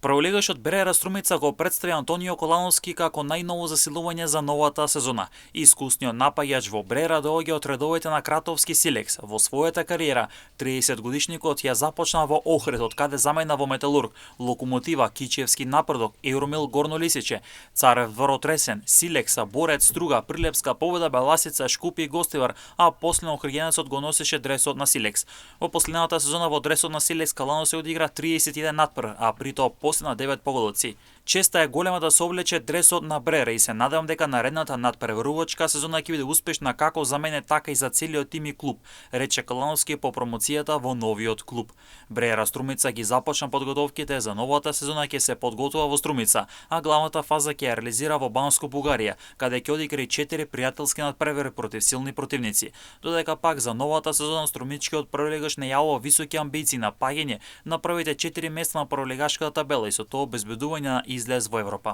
Прволигашот Бреера Струмица го представи Антонио Колановски како најново засилување за новата сезона. Искусниот напаѓач во Бреера доаѓа од редовите на Кратовски Силекс. Во својата кариера, 30-годишникот ја започна во Охрид, од каде замена во Металург, Локомотива, Кичевски Напредок, Евромил Горно Лисиче, Царев Двор Отресен, Силекса, Борец, Струга, Прилепска, Победа, Беласица, Шкупи и Гостивар, а после Охридјанецот го носеше дресот на Силекс. Во последната сезона во дресот на Силекс Калано се одигра 31 надпр, а при тоа на 9 погодоци. Честа е голема да се облече дресот на Бреера и се надевам дека наредната надпреварувачка сезона ќе биде успешна како за мене, така и за целиот тим и клуб, рече Калановски по промоцијата во новиот клуб. Бреера Струмица ги започна подготовките за новата сезона, ќе се подготвува во Струмица, а главната фаза ќе ја реализира во Банско Бугарија, каде ќе одигра 4 пријателски надпревари против силни противници. Додека пак за новата сезона струмичкиот прволигаш најавува високи амбиции на паѓање на првите 4 места на прволигашката табела и со тоа обезбедување на излез во Европа.